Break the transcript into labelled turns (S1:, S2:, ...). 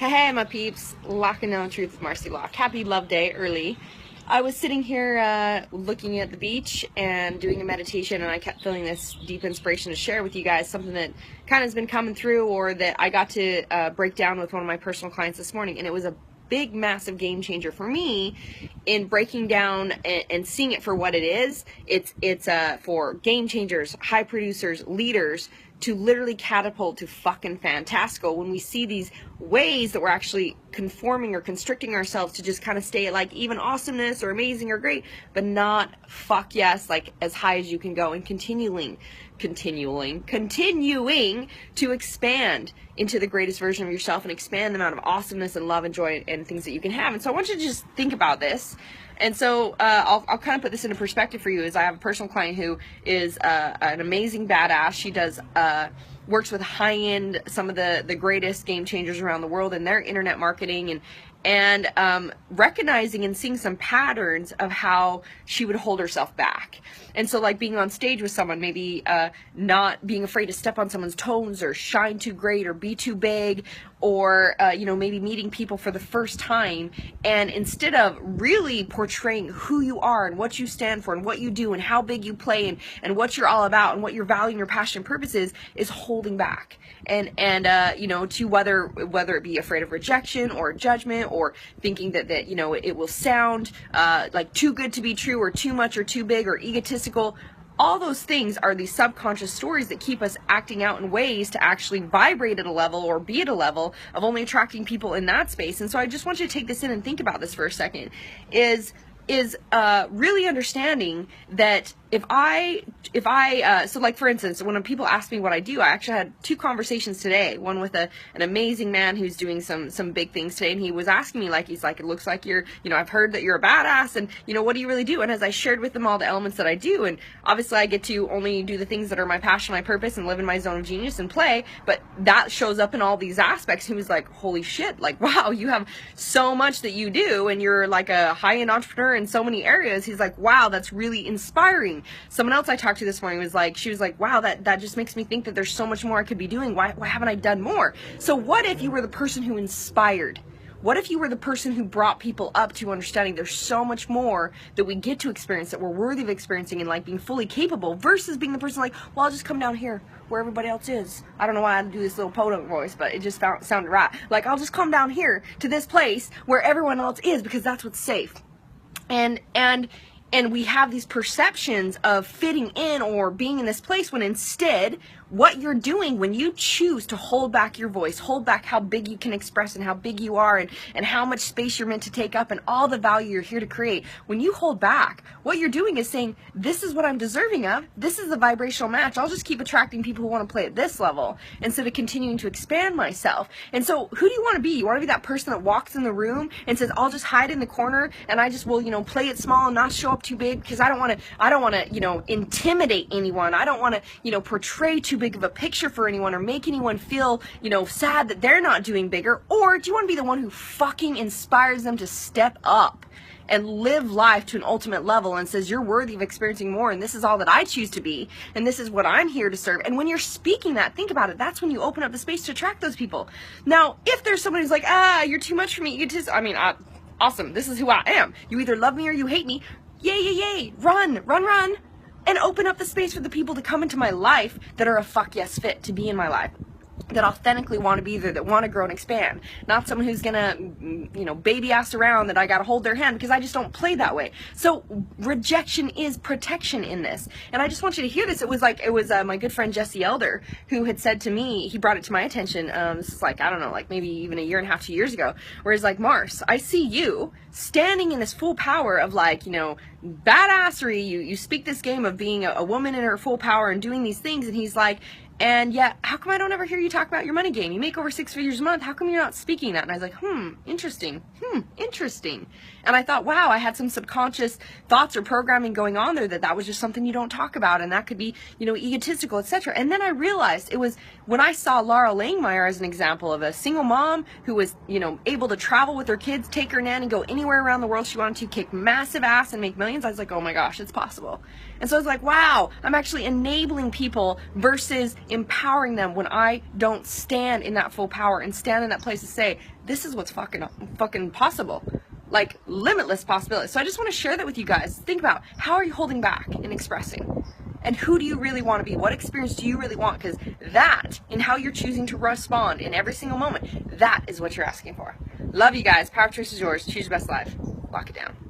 S1: Hey, my peeps. Lockin down truth with Marci Lock. Happy Love Day early. I was sitting here looking at the beach and doing a meditation, and I kept feeling this deep inspiration to share with you guys something that kind of has been coming through, or that I got to break down with one of my personal clients this morning, and it was a big, massive game changer for me in breaking down and seeing it for what it is. It's for game changers, high producers, leaders, to literally catapult to fucking fantastical when we see these ways that we're actually conforming or constricting ourselves to just kind of stay at like even awesomeness or amazing or great, but not fuck yes, like as high as you can go, and continuing to expand into the greatest version of yourself and expand the amount of awesomeness and love and joy and things that you can have. And so I want you to just think about this. And so I'll kind of put this into perspective for you. Is I have a personal client who is an amazing badass. She does works with high-end, some of the greatest game changers around the world in their internet marketing, and recognizing and seeing some patterns of how she would hold herself back. And so like being on stage with someone, maybe not being afraid to step on someone's toes or shine too great or be too big, or maybe meeting people for the first time, and instead of really portraying who you are and what you stand for and what you do and how big you play and what you're all about and what your value and your passion and purpose is holding back. And to whether it be afraid of rejection or judgment, or thinking that it will sound like too good to be true, or too much or too big or egotistical. All those things are these subconscious stories that keep us acting out in ways to actually vibrate at a level or be at a level of only attracting people in that space. And so I just want you to take this in and think about this for a second, is really understanding that if I so like for instance, when people ask me what I do, I actually had 2 conversations today, one with an amazing man who's doing some big things today, and he was asking me, like, he's like, it looks like you're, I've heard that you're a badass, and what do you really do? And as I shared with him all the elements that I do, and obviously I get to only do the things that are my passion, my purpose, and live in my zone of genius and play, but that shows up in all these aspects. He was like, holy shit, like, wow, you have so much that you do, and you're like a high-end entrepreneur in so many areas. He's like, wow, that's really inspiring. Someone else I talked to this morning was like, she was like, wow, that just makes me think that there's so much more I could be doing. Why haven't I done more? So what if you were the person who inspired? What if you were the person who brought people up to understanding there's so much more that we get to experience, that we're worthy of experiencing, and like being fully capable, versus being the person like, well, I'll just come down here where everybody else is. I don't know why I had to do this little podunk voice, but it just sounded right. Like, I'll just come down here to this place where everyone else is because that's what's safe. And we have these perceptions of fitting in or being in this place, when instead what you're doing when you choose to hold back your voice, hold back how big you can express and how big you are, and how much space you're meant to take up and all the value you're here to create. When you hold back, what you're doing is saying, this is what I'm deserving of. This is the vibrational match. I'll just keep attracting people who want to play at this level instead of continuing to expand myself. And so who do you want to be? You want to be that person that walks in the room and says, I'll just hide in the corner and I just will, play it small and not show up too big because I don't want to, intimidate anyone. I don't want to, portray too big of a picture for anyone or make anyone feel, sad that they're not doing bigger? Or do you want to be the one who fucking inspires them to step up and live life to an ultimate level and says, you're worthy of experiencing more, and this is all that I choose to be, and this is what I'm here to serve? And when you're speaking that, think about it, that's when you open up the space to attract those people. Now, if there's someone who's like, you're too much for me, awesome, this is who I am. You either love me or you hate me. Yay, run, and open up the space for the people to come into my life that are a fuck yes fit to be in my life, that authentically want to be there, that want to grow and expand, not someone who's gonna, baby ass around that I gotta hold their hand, because I just don't play that way. So rejection is protection in this, and I just want you to hear this. It was my good friend Jesse Elder who had said to me, he brought it to my attention, this is like, I don't know, like maybe even 1.5 years, 2 years ago, where he's like, Mars, I see you standing in this full power of like, badassery, you speak this game of being a woman in her full power and doing these things, and he's like, and yet, how come I don't ever hear you talk about your money game? You make over 6 figures a month. How come you're not speaking that? And I was like, interesting. And I thought, wow, I had some subconscious thoughts or programming going on there that was just something you don't talk about, and that could be, egotistical, etc. And then I realized it was when I saw Laura Langmeyer as an example of a single mom who was, able to travel with her kids, take her nanny, go anywhere around the world she wanted to, kick massive ass and make millions. I was like, oh my gosh, it's possible. And so I was like, wow, I'm actually enabling people versus empowering them when I don't stand in that full power and stand in that place to say, this is what's fucking possible. Like, limitless possibilities. So I just want to share that with you guys. Think about, how are you holding back in expressing? And who do you really want to be? What experience do you really want? Because that, in how you're choosing to respond in every single moment, that is what you're asking for. Love you guys. Power choice is yours. Choose your best life. Lock it down.